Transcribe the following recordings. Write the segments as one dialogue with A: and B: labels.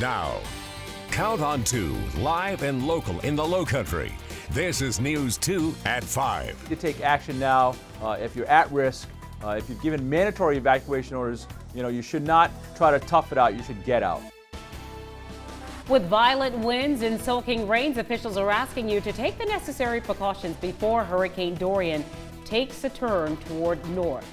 A: now. Count on 2, live and local in the Lowcountry. This is News 2 at 5.
B: You take action now if you're at risk. If you've given mandatory evacuation orders, you should not try to tough it out. You should get out.
C: With violent winds and soaking rains, officials are asking you to take the necessary precautions before Hurricane Dorian takes a turn toward north.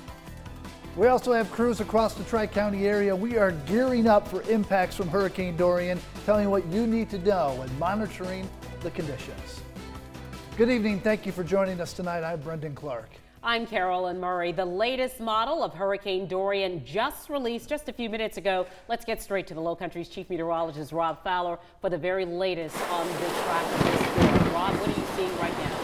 D: We also have crews across the Tri-County area. We are gearing up for impacts from Hurricane Dorian, telling you what you need to know and monitoring the conditions. Good evening. Thank you for joining us tonight. I'm Brendan Clark.
C: I'm Carolyn Murray. The latest model of Hurricane Dorian just released just a few minutes ago. Let's get straight to the Lowcountry's chief meteorologist, Rob Fowler, for the very latest on this track of this storm. Rob, what are you seeing right now?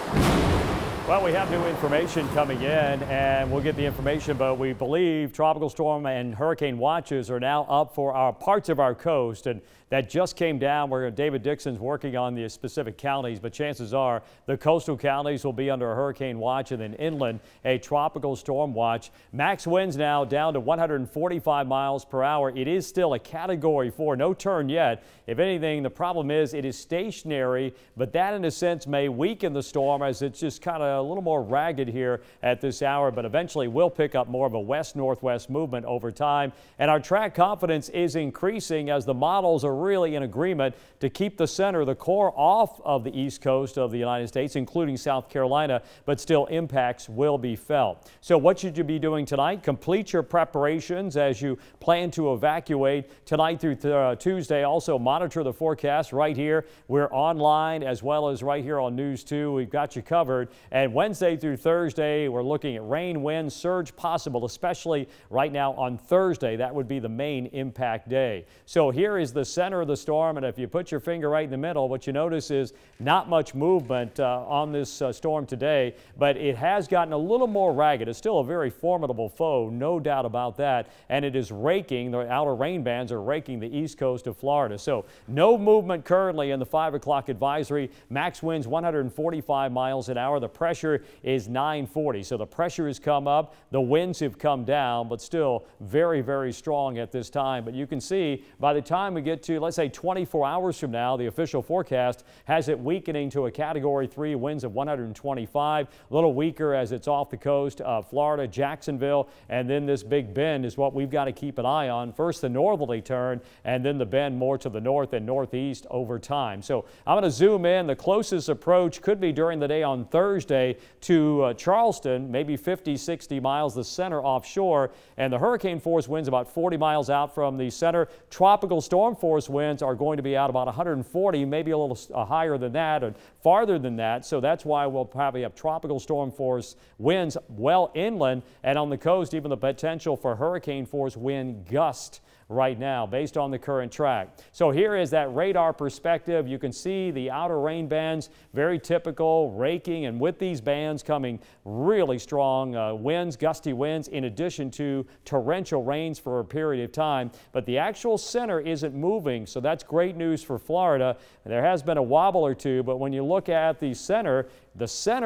E: Well, we have new information coming in, and we'll get the information, but we believe tropical storm and hurricane watches are now up for our parts of our coast, and that just came down where David Dixon's working on the specific counties, but chances are the coastal counties will be under a hurricane watch, and then inland a tropical storm watch. Max winds now down to 145 miles per hour. It is still a Category 4, no turn yet. If anything, the problem is it is stationary, but that in a sense may weaken the storm as it's just kind of a little more ragged here at this hour, but eventually will pick up more of a west-northwest movement over time. And our track confidence is increasing as the models are really in agreement to keep the center, the core, off of the east coast of the United States, including South Carolina, but still impacts will be felt. So what should you be doing tonight? Complete your preparations as you plan to evacuate tonight through Tuesday. Also monitor the forecast right here. We're online as well as right here on News 2. We've got you covered. And Wednesday through Thursday, we're looking at rain, wind, surge possible, especially right now on Thursday. That would be the main impact day. So here is the center of the storm, and if you put your finger right in the middle, what you notice is not much movement on this storm today, but it has gotten a little more ragged. It's still a very formidable foe, no doubt about that, and it is raking. The outer rain bands are raking the east coast of Florida. So no movement currently in the 5 o'clock advisory. Max winds 145 miles an hour. The pressure is 940. So the pressure has come up. The winds have come down, but still very, very strong at this time. But you can see by the time we get to, let's say, 24 hours from now, the official forecast has it weakening to a Category 3, winds of 125, a little weaker as it's off the coast of Florida, Jacksonville, and then this big bend is what we've got to keep an eye on. First the northerly turn, and then the bend more to the north and northeast over time. So I'm going to zoom in. The closest approach could be during the day on Thursday to Charleston, maybe 50, 60 miles, the center offshore, and the hurricane force winds about 40 miles out from the center. Tropical storm force winds are going to be out about 140, maybe a little higher than that and farther than that. So that's why we'll probably have tropical storm force winds well inland, and on the coast even the potential for hurricane force wind gust right now based on the current track. So here is that radar perspective. You can see the outer rain bands, very typical, raking, and with these bands coming really strong winds, gusty winds, in addition to torrential rains for a period of time. But the actual center isn't moving, so that's great news for Florida. There has been a wobble or two, but when you look at the center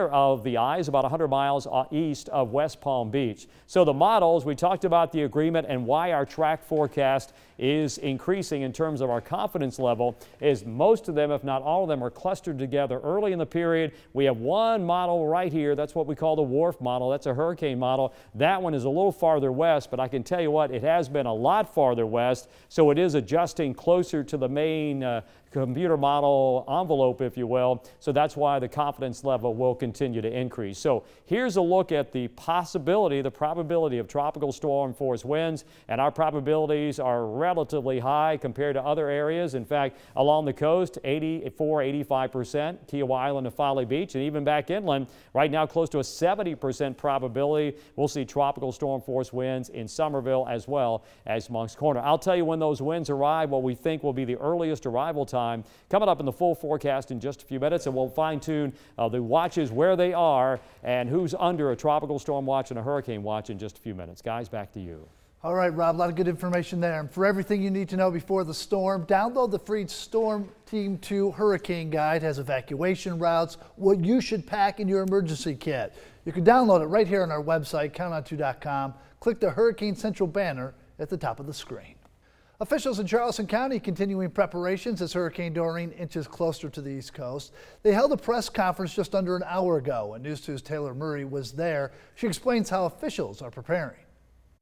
E: of the eye is about 100 miles east of West Palm Beach. So the models, we talked about the agreement and why our track forecast is increasing in terms of our confidence level, is most of them, if not all of them, are clustered together early in the period. We have one model right here. That's what we call the WRF model. That's a hurricane model. That one is a little farther west, but I can tell you what, it has been a lot farther west, so it is adjusting closer to the main computer model envelope, if you will. So that's why the confidence level will continue to increase. So here's a look at the possibility, the probability of tropical storm force winds, and our probabilities are relatively high compared to other areas. In fact, along the coast, 84, 85%, Kiowa Island and Folly Beach, and even back inland, right now close to a 70% probability we'll see tropical storm force winds in Somerville as well as Moncks Corner. I'll tell you when those winds arrive, what we think will be the earliest arrival time, coming up in the full forecast in just a few minutes, and we'll fine-tune the watches, where they are, and who's under a tropical storm watch and a hurricane watch in just a few minutes. Guys, back to you.
D: All right, Rob, a lot of good information there. And for everything you need to know before the storm, download the free Storm Team 2 Hurricane Guide. It has evacuation routes, what you should pack in your emergency kit. You can download it right here on our website, counton2.com. Click the Hurricane Central banner at the top of the screen. Officials in Charleston County continuing preparations as Hurricane Dorian inches closer to the East Coast. They held a press conference just under an hour ago, and News 2's Taylor Murray was there. She explains how officials are preparing.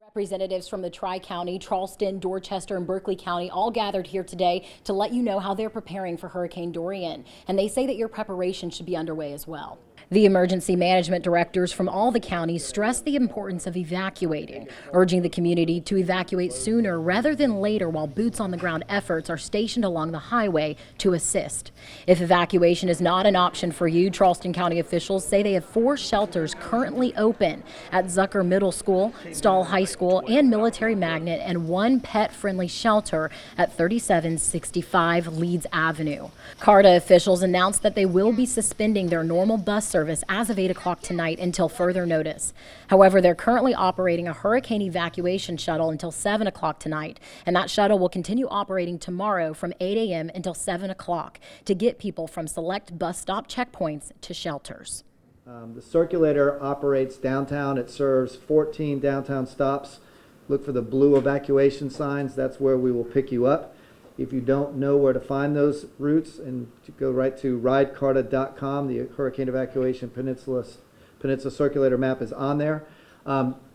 F: Representatives from the Tri-County, Charleston, Dorchester, and Berkeley County all gathered here today to let you know how they're preparing for Hurricane Dorian. And they say that your preparation should be underway as well. The emergency management directors from all the counties stress the importance of evacuating, urging the community to evacuate sooner rather than later while boots on the ground efforts are stationed along the highway to assist. If evacuation is not an option for you, Charleston County officials say they have 4 shelters currently open at Zucker Middle School, Stahl High School, and Military Magnet, and 1 pet-friendly shelter at 3765 Leeds Avenue. CARTA officials announced that they will be suspending their normal bus service as of 8 o'clock tonight until further notice. However, they're currently operating a hurricane evacuation shuttle until 7 o'clock tonight, and that shuttle will continue operating tomorrow from 8 a.m. until 7 o'clock to get people from select bus stop checkpoints to shelters.
G: The circulator operates downtown. It serves 14 downtown stops. Look for the blue evacuation signs. That's where we will pick you up. If you don't know where to find those routes, and to go right to ridecarta.com, the Hurricane Evacuation Peninsula Circulator map is on there.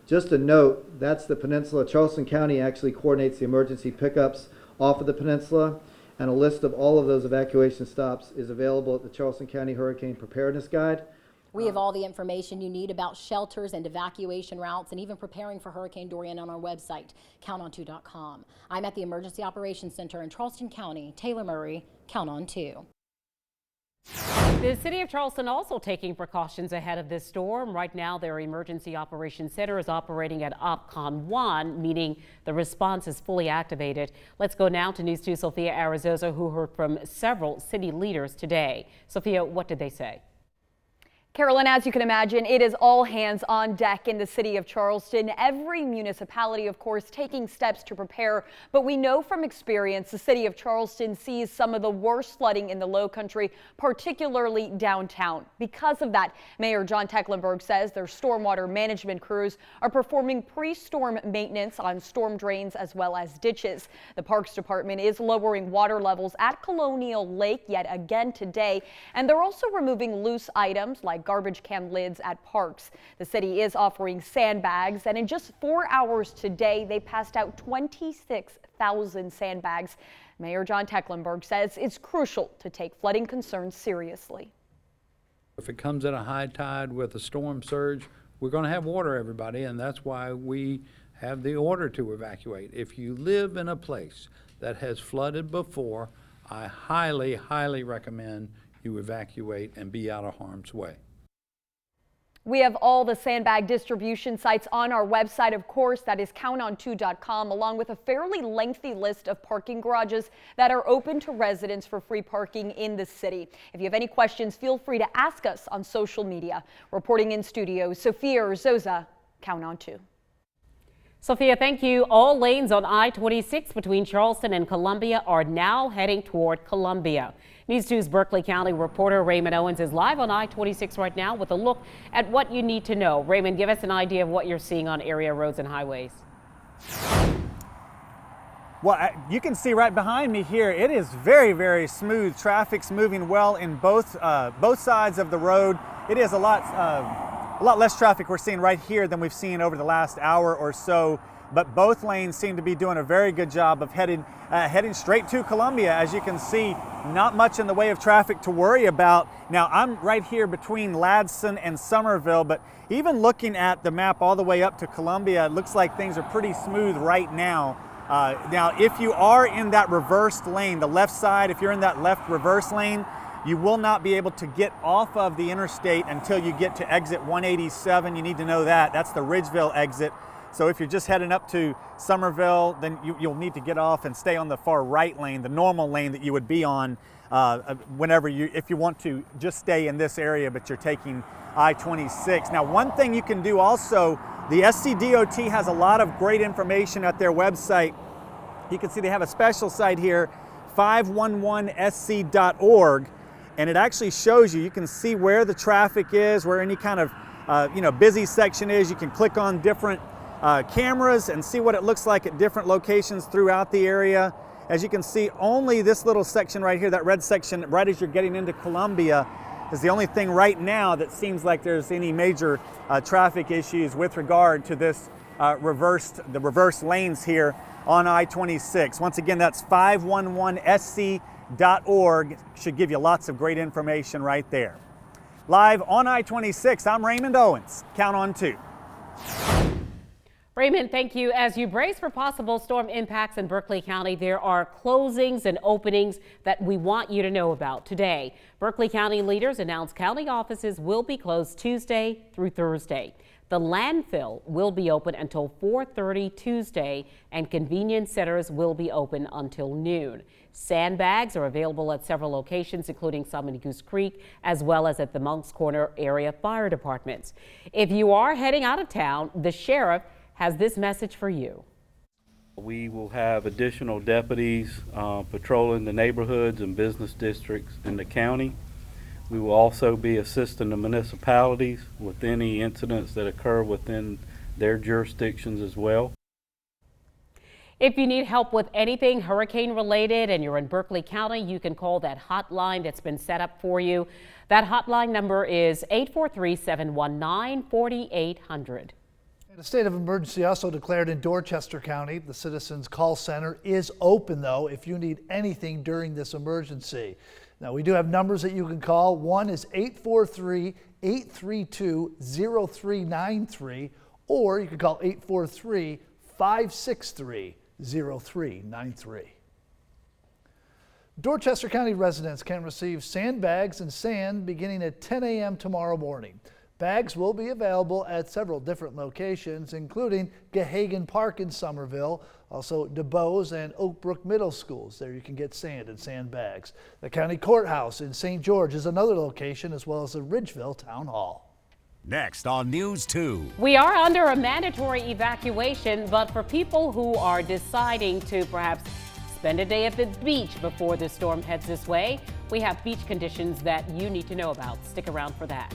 G: Just a note, that's the peninsula. Charleston County actually coordinates the emergency pickups off of the peninsula, and a list of all of those evacuation stops is available at the Charleston County Hurricane Preparedness Guide.
F: We have all the information you need about shelters and evacuation routes and even preparing for Hurricane Dorian on our website, counton2.com. I'm at the Emergency Operations Center in Charleston County. Taylor Murray, Count on 2.
C: The city of Charleston also taking precautions ahead of this storm. Right now, their Emergency Operations Center is operating at OPCON 1, meaning the response is fully activated. Let's go now to News 2's Sophia Arizosa, who heard from several city leaders today. Sophia, what did they say?
H: Carolyn, as you can imagine, it is all hands on deck in the city of Charleston. Every municipality, of course, taking steps to prepare. But we know from experience the city of Charleston sees some of the worst flooding in the Lowcountry, particularly downtown. Because of that, Mayor John Tecklenburg says their stormwater management crews are performing pre-storm maintenance on storm drains as well as ditches. The Parks Department is lowering water levels at Colonial Lake yet again today, and they're also removing loose items like garbage can lids at parks. The city is offering sandbags, and in just 4 hours today, they passed out 26,000 sandbags. Mayor John Tecklenburg says it's crucial to take flooding concerns seriously.
I: If it comes at a high tide with a storm surge, we're going to have water, everybody, and that's why we have the order to evacuate. If you live in a place that has flooded before, I highly, highly recommend you evacuate and be out of harm's way.
H: We have all the sandbag distribution sites on our website, of course, that is counton2.com, along with a fairly lengthy list of parking garages that are open to residents for free parking in the city. If you have any questions, feel free to ask us on social media. Reporting in studio, Sophia Arzosa, Count on 2.
C: Sophia, thank you. All lanes on I-26 between Charleston and Columbia are now heading toward Columbia. News 2's Berkeley County reporter Raymond Owens is live on I-26 right now with a look at what you need to know. Raymond, give us an idea of what you're seeing on area roads and highways.
J: Well, you can see right behind me here, it is very, very smooth. Traffic's moving well in both sides of the road. It is a lot less traffic we're seeing right here than we've seen over the last hour or so. But both lanes seem to be doing a very good job of heading straight to Columbia. As you can see, not much in the way of traffic to worry about. Now, I'm right here between Ladson and Somerville, but even looking at the map all the way up to Columbia, it looks like things are pretty smooth right now. Now, if you are in that reversed lane, the left side, if you're in that left reverse lane, you will not be able to get off of the interstate until you get to exit 187. You need to know that. That's the Ridgeville exit. So if you're just heading up to Somerville, then you'll need to get off and stay on the far right lane, the normal lane that you would be on if you want to just stay in this area, but you're taking I-26. Now, one thing you can do also, the SCDOT has a lot of great information at their website. You can see they have a special site here, 511sc.org, and it actually shows you can see where the traffic is, where any kind of busy section is. You can click on different cameras and see what it looks like at different locations throughout the area. As you can see, only this little section right here, that red section right as you're getting into Columbia, is the only thing right now that seems like there's any major traffic issues with regard to this the reverse lanes here on I-26. Once again, that's 511sc.org. Should give you lots of great information right there. Live on I-26, I'm Raymond Owens. Count on 2.
C: Raymond, thank you. As you brace for possible storm impacts in Berkeley County, there are closings and openings that we want you to know about today. Berkeley County leaders announced county offices will be closed Tuesday through Thursday. The landfill will be open until 4:30 Tuesday, and convenience centers will be open until noon. Sandbags are available at several locations, including some in Goose Creek, as well as at the Moncks Corner area fire departments. If you are heading out of town, the sheriff has this message for you.
K: We will have additional deputies patrolling the neighborhoods and business districts in the county. We will also be assisting the municipalities with any incidents that occur within their jurisdictions as well.
C: If you need help with anything hurricane related and you're in Berkeley County, you can call that hotline that's been set up for you. That hotline number is 843-719-4800.
D: A state of emergency also declared in Dorchester County. The Citizens Call Center is open, though, if you need anything during this emergency. Now, we do have numbers that you can call. One is 843-832-0393, or you can call 843-563-0393. Dorchester County residents can receive sandbags and sand beginning at 10 a.m. tomorrow morning. Bags will be available at several different locations, including Gahagan Park in Somerville, also DuBose and Oak Brook Middle Schools. There you can get sand and sandbags. The County Courthouse in St. George is another location, as well as the Ridgeville Town Hall.
A: Next on News 2.
C: We are under a mandatory evacuation, but for people who are deciding to perhaps spend a day at the beach before the storm heads this way, we have beach conditions that you need to know about. Stick around for that.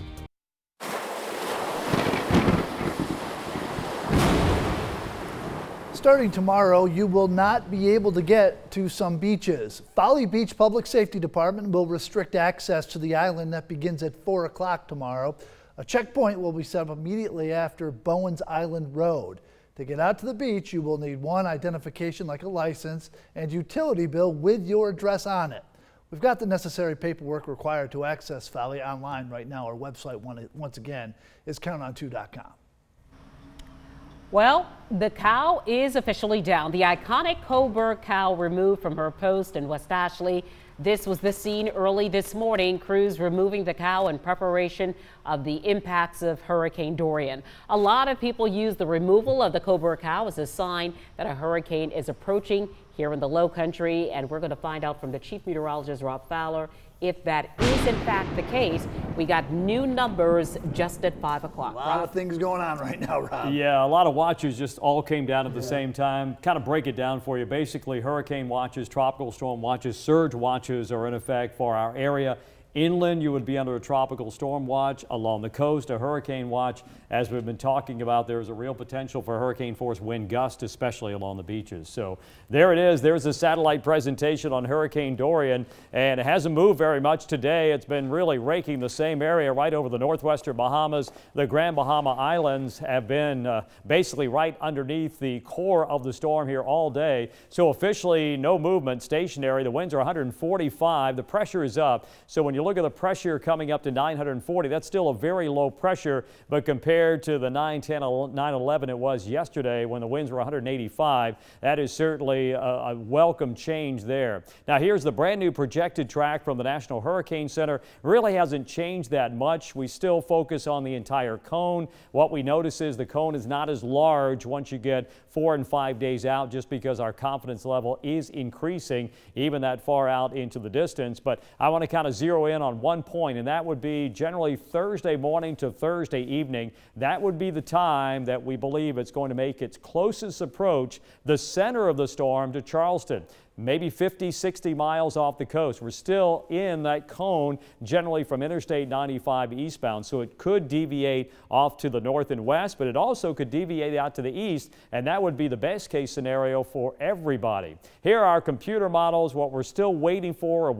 D: Starting tomorrow, you will not be able to get to some beaches. Folly Beach Public Safety Department will restrict access to the island. That begins at 4 o'clock tomorrow. A checkpoint will be set up immediately after Bowens Island Road. To get out to the beach, you will need one identification like a license and utility bill with your address on it. We've got the necessary paperwork required to access Folly online right now. Our website, once again, is counton2.com.
C: Well, the cow is officially down. The iconic Coburg cow removed from her post in West Ashley. This was the scene early this morning. Crews removing the cow in preparation of the impacts of Hurricane Dorian. A lot of people use the removal of the Coburg cow as a sign that a hurricane is approaching here in the Lowcountry, and we're going to find out from the Chief Meteorologist, Rob Fowler, if that is in fact the case. We got new numbers just at 5 o'clock.
D: A lot of things going on right now, Rob.
E: Yeah, a lot of watches just all came down at the same time. Kind of break it down for you. Basically, hurricane watches, tropical storm watches, surge watches are in effect for our area. Inland, you would be under a tropical storm watch. Along the coast, a hurricane watch. As we've been talking about, there's a real potential for hurricane force wind gusts, especially along the beaches. So there it is. There's a satellite presentation on Hurricane Dorian, and it hasn't moved very much today. It's been really raking the same area right over the northwestern Bahamas. The Grand Bahama Islands have been basically right underneath the core of the storm here all day. So officially no movement, stationary. The winds are 145. The pressure is up. So when you look at the pressure coming up to 940, that's still a very low pressure, but compared to the 910, 911 it was yesterday when the winds were 185, that is certainly a welcome change there. Now here's the brand new projected track from the National Hurricane Center. Really hasn't changed that much. We still focus on the entire cone. What we notice is the cone is not as large once you get 4 and 5 days out, just because our confidence level is increasing even that far out into the distance. But I want to kind of zero in on one point, and that would be generally Thursday morning to Thursday evening. That would be the time that we believe it's going to make its closest approach, the center of the storm, to Charleston. maybe 50, 60 miles off the coast. We're still in that cone generally from Interstate 95 eastbound, so it could deviate off to the north and west, but it also could deviate out to the east, and that would be the best case scenario for everybody. Here are our computer models, what we're still waiting for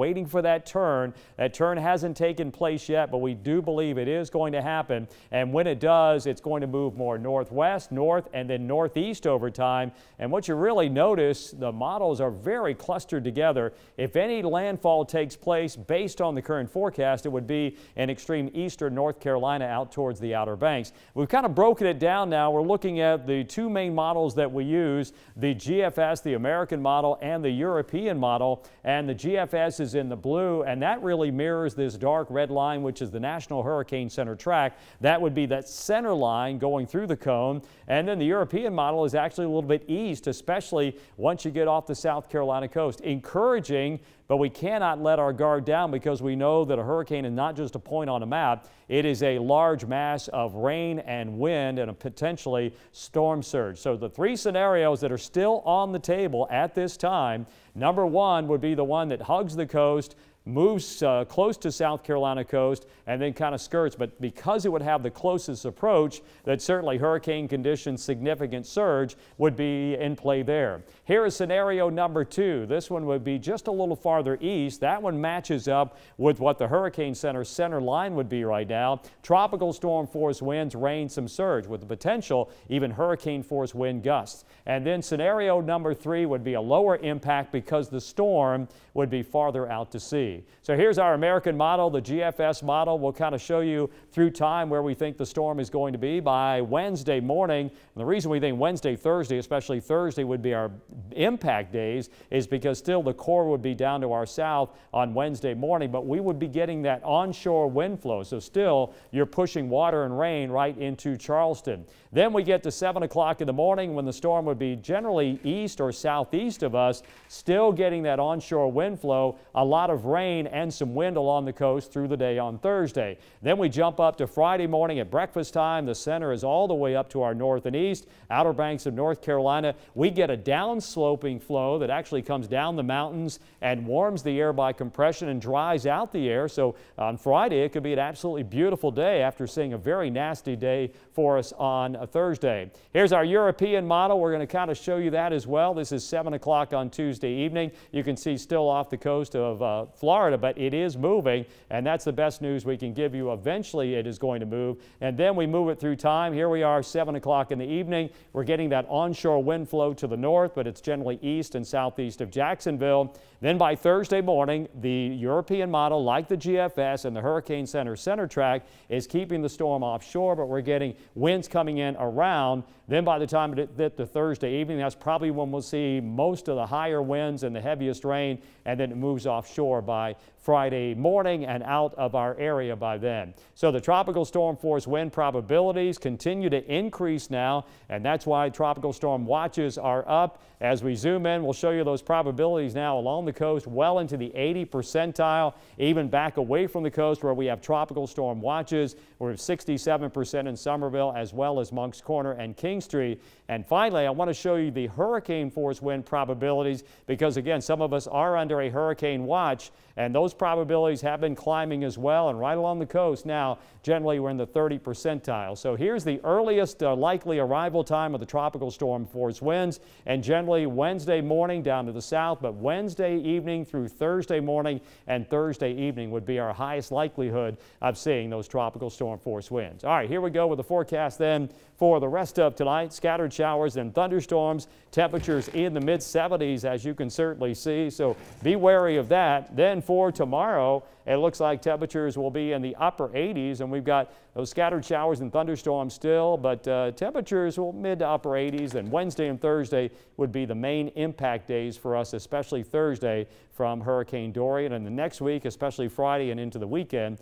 E: that turn. That turn hasn't taken place yet, but we do believe it is going to happen, and when it does, it's going to move more northwest, north, and then northeast over time. And what you really notice, the models are very clustered together. If any landfall takes place based on the current forecast, it would be in extreme eastern North Carolina out towards the Outer Banks. We've kind of broken it down now. We're looking at the two main models that we use, the GFS, the American model, and the European model. And the GFS is in the blue, and that really mirrors this dark red line, which is the National Hurricane Center track. That would be that center line going through the cone. And then the European model is actually a little bit east, especially once you get off the South Carolina coast. Encouraging, but we cannot let our guard down because we know that a hurricane is not just a point on a map. It is a large mass of rain and wind and a potentially storm surge. So the three scenarios that are still on the table at this time, number one would be the one that hugs the coast, moves close to South Carolina coast, and then kind of skirts. But because it would have the closest approach, that certainly hurricane conditions, significant surge would be in play there. Here is scenario number two. This one would be just a little farther east. That one matches up with what the Hurricane center line would be right now. Tropical storm force winds, rain, some surge with the potential even hurricane force wind gusts. And then scenario number three would be a lower impact because the storm would be farther out to sea. So here's our American model, the GFS model. We'll kind of show you through time where we think the storm is going to be by Wednesday morning. And the reason we think Wednesday, Thursday, especially Thursday, would be our impact days is because still the core would be down to our south on Wednesday morning, but we would be getting that onshore wind flow. So still you're pushing water and rain right into Charleston. Then we get to 7 o'clock in the morning when the storm would be generally east or southeast of us, still getting that onshore wind flow, a lot of rain and some wind along the coast through the day on Thursday. Then we jump up to Friday morning at breakfast time. The center is all the way up to our north and east, Outer Banks of North Carolina. We get a downsloping flow that actually comes down the mountains and warms the air by compression and dries out the air. So on Friday, it could be an absolutely beautiful day after seeing a very nasty day for us on a Thursday. Here's our European model. We're going to kind of show you that as well. This is 7 o'clock on Tuesday evening. You can see still off the coast of Florida, but it is moving, and that's the best news we can give you. Eventually, it is going to move, and then we move it through time. Here we are, 7 o'clock in the evening. We're getting that onshore wind flow to the north, but it's generally east and southeast of Jacksonville. Then by Thursday morning, the European model, like the GFS and the Hurricane center track, is keeping the storm offshore, but we're getting winds coming in around. Then by the time it hit the Thursday evening, that's probably when we'll see most of the higher winds and the heaviest rain, and then it moves offshore by Friday morning and out of our area by then. So the tropical storm force wind probabilities continue to increase now, and that's why tropical storm watches are up. As we zoom in, we'll show you those probabilities now along the coast, well into the 80 percentile, even back away from the coast where we have tropical storm watches. We're at 67% in Somerville, as well as Moncks Corner and King Street. And finally, I want to show you the hurricane force wind probabilities because, again, some of us are under a hurricane watch, and those probabilities have been climbing as well. And right along the coast now, generally we're in the 30 percentile. So here's the earliest likely arrival time of the tropical storm force winds, and generally Wednesday morning down to the south, but Wednesday evening through Thursday morning and Thursday evening would be our highest likelihood of seeing those tropical storm force winds. All right, here we go with the forecast then for the rest of tonight. Scattered showers and thunderstorms, temperatures in the mid-70s, as you can certainly see, so be wary of that. Then for tomorrow, it looks like temperatures will be in the upper 80s, and we've got those scattered showers and thunderstorms still, but temperatures will mid to upper 80s, and Wednesday and Thursday would be the main impact days for us, especially Thursday from Hurricane Dorian. And the next week, especially Friday and into the weekend,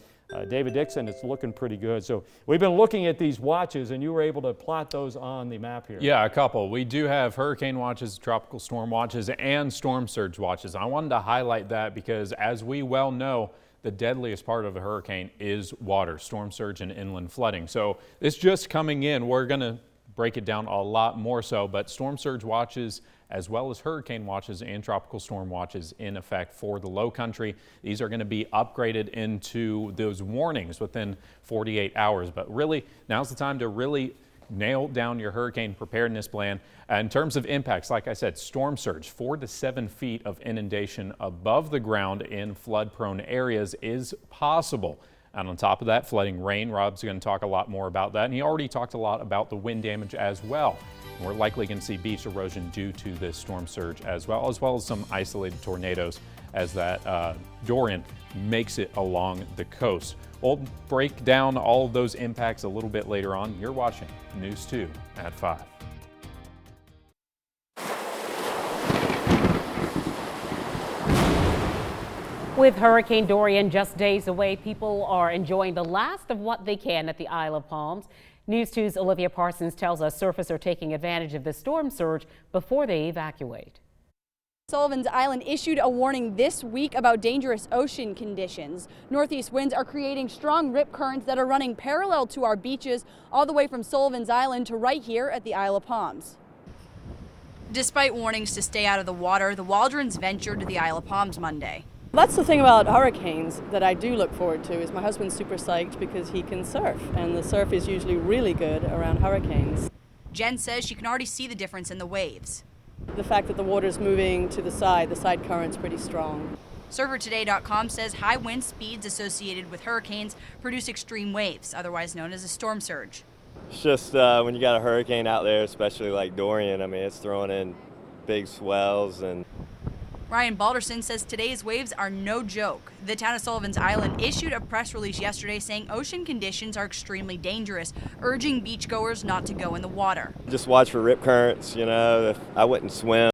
E: David Dixon, it's looking pretty good. So we've been looking at these watches, and you were able to plot those on the map here.
L: Yeah, a couple. We do have hurricane watches, tropical storm watches, and storm surge watches. I wanted to highlight that because, as we well know, the deadliest part of a hurricane is water, storm surge, and inland flooding. So it's just coming in. We're going to break it down a lot more so, but storm surge watches as well as hurricane watches and tropical storm watches in effect for the Lowcountry. These are going to be upgraded into those warnings within 48 hours. But really, now's the time to really nail down your hurricane preparedness plan. In terms of impacts, like I said, storm surge, 4 to 7 feet of inundation above the ground in flood-prone areas is possible. And on top of that, flooding rain. Rob's going to talk a lot more about that. And he already talked a lot about the wind damage as well. And we're likely going to see beach erosion due to this storm surge as well as some isolated tornadoes as that Dorian makes it along the coast. We'll break down all of those impacts a little bit later on. You're watching News 2 at 5.
C: With Hurricane Dorian just days away, people are enjoying the last of what they can at the Isle of Palms. News 2's Olivia Parsons tells us surfers are taking advantage of the storm surge before they evacuate.
M: Sullivan's Island issued a warning this week about dangerous ocean conditions. Northeast winds are creating strong rip currents that are running parallel to our beaches all the way from Sullivan's Island to right here at the Isle of Palms. Despite warnings to stay out of the water, the Waldrons ventured to the Isle of Palms Monday.
N: That's the thing about hurricanes that I do look forward to is my husband's super psyched because he can surf, and the surf is usually really good around hurricanes.
M: Jen says she can already see the difference in the waves.
N: The fact that the water's moving to the side current's pretty strong.
M: SurferToday.com says high wind speeds associated with hurricanes produce extreme waves, otherwise known as a storm surge.
O: It's just when you got a hurricane out there, especially like Dorian, I mean, it's throwing in big swells. And
M: Ryan Balderson says today's waves are no joke. The town of Sullivan's Island issued a press release yesterday saying ocean conditions are extremely dangerous, urging beachgoers not to go in the water.
O: Just watch for rip currents, you know. I wouldn't swim.